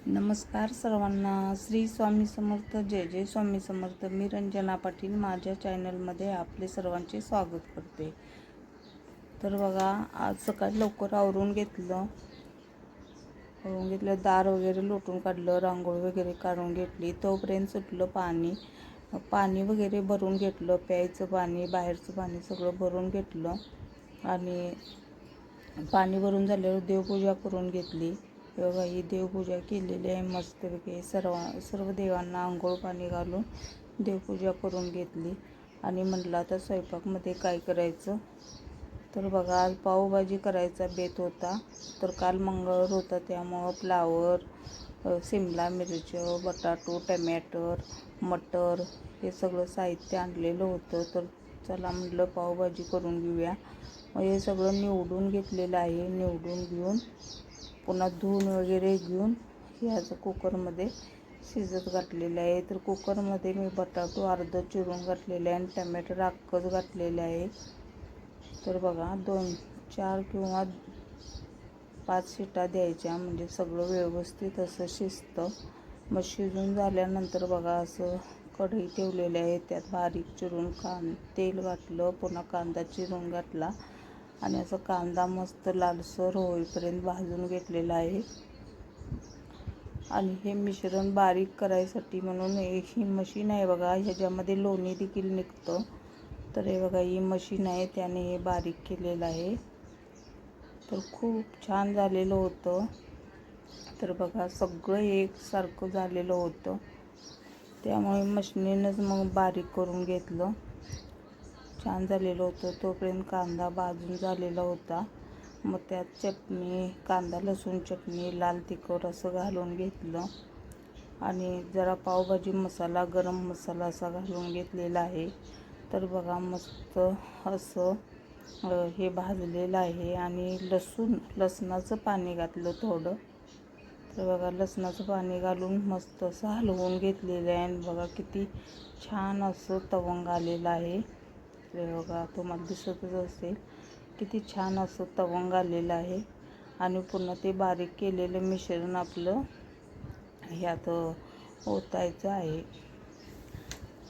नमस्कार सर्वांना. श्री स्वामी समर्थ. जय जय स्वामी समर्थ. मी रंजना पाटील माझ्या चॅनलमध्ये आपले सर्वांचे स्वागत करते. तर बघा, आज सकाळी लवकर आवरून घेतलं, दार वगैरे लोटून काढलं, रांगोळी वगैरे काढून घेतली. तोपर्यंत सुटलं पाणी वगैरे भरून घेतलं, प्यायचं पाणी, बाहेरचं पाणी सगळं भरून घेतलं. आणि पाणी भरून झाल्यावर देवपूजा करून घेतली. बघा, ही देवपूजा केलेली आहे मस्तपैकी. सर्व देवांना आंघोळ पाणी घालून देवपूजा करून घेतली. आणि म्हटलं आता स्वयंपाकमध्ये काय करायचं. तर बघा, आज पावभाजी करायचा बेत होता. तर काल मंगळवार होता, त्यामुळं फ्लावर, शिमला मिरची, बटाटो, टमॅटर, मटर हे सगळं साहित्य आणलेलं होतं. तर चला म्हटलं पावभाजी करून घेऊया. मग हे सगळं निवडून घेतलेलं आहे. निवडून घेऊन पुन्हा धुवून वगैरे घेऊन ह्याचं कुकरमध्ये शिजत घातलेलं आहे. तर कुकरमध्ये मी बटाटो अर्ध चिरून घातलेले आहे आणि टमॅटर अख्खंच घातलेलं आहे. तर बघा, 2-4 किंवा 5 शिट्या द्यायच्या म्हणजे सगळं व्यवस्थित असं शिजतं. मग शिजून झाल्यानंतर बघा, असं कढई ठेवलेली आहे. त्यात बारीक चिरून तेल घातलं, पुन्हा कांदा चिरून घातला आणि असं कांदा मस्त लालसर होईपर्यंत भाजून घेतलेला आहे. आणि हे मिश्रण बारीक करायसाठी म्हणून ही मशीन आहे बघा, ह्याच्यामध्ये लोणी देखील निघतं. तर हे बघा, ही मशीन आहे, त्याने हे बारीक केलेलं आहे. तर खूप छान झालेलं होतं. तर बघा, सगळं एकसारखं झालेलं होतं, त्यामुळे मशीनीनंच मग बारीक करून घेतलं. छान झालेलं होतं. तोपर्यंत कांदा भाजून झालेला होता. मग त्यात चटणी, कांदा लसूण चटणी, लाल तिखट असं घालून घेतलं. आणि जरा पावभाजी मसाला, गरम मसाला असा घालून घेतलेला आहे. तर बघा, मस्त असं हे भाजलेलं आहे. आणि लसणाचं पाणी घातलं थोडं. तर बघा, लसणाचं पाणी घालून मस्त असं हलवून घेतलेलं आहे. आणि बघा, किती छान असं तवंग आलेलं आहे. ते बघा, तुम्हाला दिसतच असेल किती छान असं तवंग आलेलं आहे. आणि पुन्हा ते बारीक केलेलं मिश्रण आपलं ह्यात ओतायचं आहे.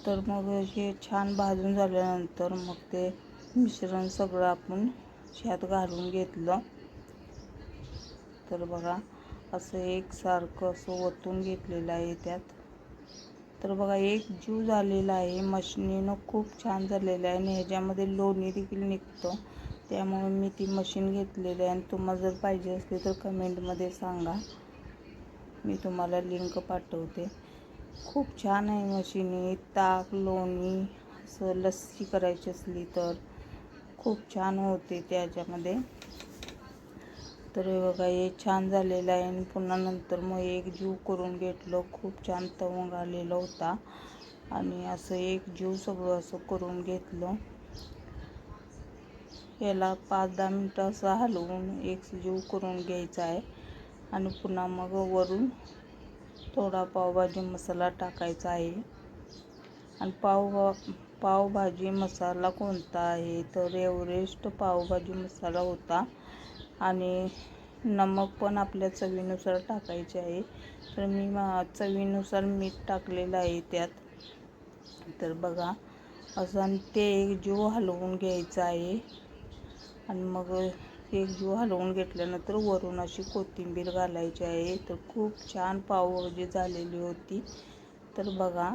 तर मग हे छान भाजून झाल्यानंतर मग ते मिश्रण सगळं आपण ह्यात घालून घेतलं. तर बघा, असं एकसारखं असं ओतून घेतलेलं आहे त्यात. तर बघा, एक जीव झालेला आहे. मशीनीनं खूप छान झालेलं आहे आणि ह्याच्यामध्ये लोणी देखील निघतं. त्यामुळे मी ती मशीन घेतलेली आहे. आणि तुम्हाला जर पाहिजे असली तर कमेंटमध्ये सांगा, मी तुम्हाला लिंक पाठवते. खूप छान आहे मशीनी. ताक, लोणी, असं लस्सी करायची असली तर खूप छान होते त्याच्यामध्ये. तर हे बघा, हे छान झालेलं आहे. आणि पुन्हा नंतर मग एक जीव करून घेतलं. खूप छान तवंग आलेला होता. आणि असं एक जीव सगळं असं करून घेतलं. याला 5-10 मिनटं असं हलवून एक जीव करून घ्यायचा आहे. आणि पुन्हा मग वरून थोडा पावभाजी मसाला टाकायचा आहे. आणि पावभाजी मसाला कोणता आहे तर एव्हरेस्ट पावभाजी मसाला होता. आणि नमक पण आपल्या चवीनुसार टाकायचे आहे. तर मी चवीनुसार मीठ टाकलेलं आहे त्यात. तर बघा, असं आणि ते एक जीव हलवून घ्यायचं आहे. आणि मग एक जीव हलवून घेतल्यानंतर वरून अशी कोथिंबीर घालायची आहे. तर खूप छान पावभाजी झालेली होती. तर बघा,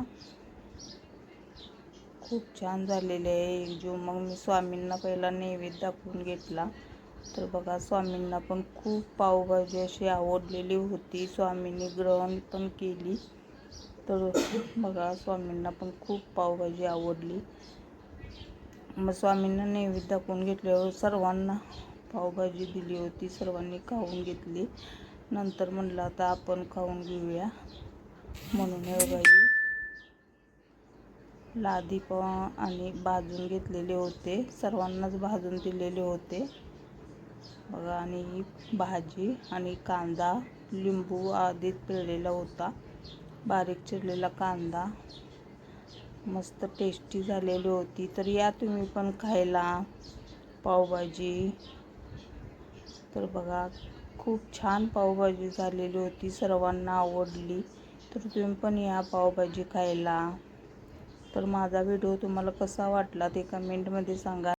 खूप छान झालेले आहे एक जीव. मग मी स्वामींना पहिला नैवेद्य दाखवून घेतला. तर बघा, स्वामींना पण खूप पावभाजी अशी आवडलेली होती. स्वामींनी ग्रहण पण केली. तर बघा, स्वामींना पण खूप पावभाजी आवडली. मग स्वामींना नैवेद्य दाखवून घेतल्यावर सर्वांना पावभाजी दिली होती. सर्वांनी खाऊन घेतली. नंतर म्हणलं आता आपण खाऊन घेऊया म्हणून हे बघा, लादी आणि भाजून घेतलेले होते. सर्वांनाच भाजून दिलेले होते बघा. आणि ही भाजी आणि कांदा, लिंबू आधीच पिळलेला होता, बारीक चिरलेला कांदा, मस्त टेस्टी झालेली होती. तर या तुम्ही पण खायला पावभाजी. तर बघा, खूप छान पावभाजी झालेली होती, सर्वांना आवडली. तर तुम्ही पण या पावभाजी खायला. तर माझा व्हिडिओ तुम्हाला कसा वाटला ते कमेंटमध्ये सांगा.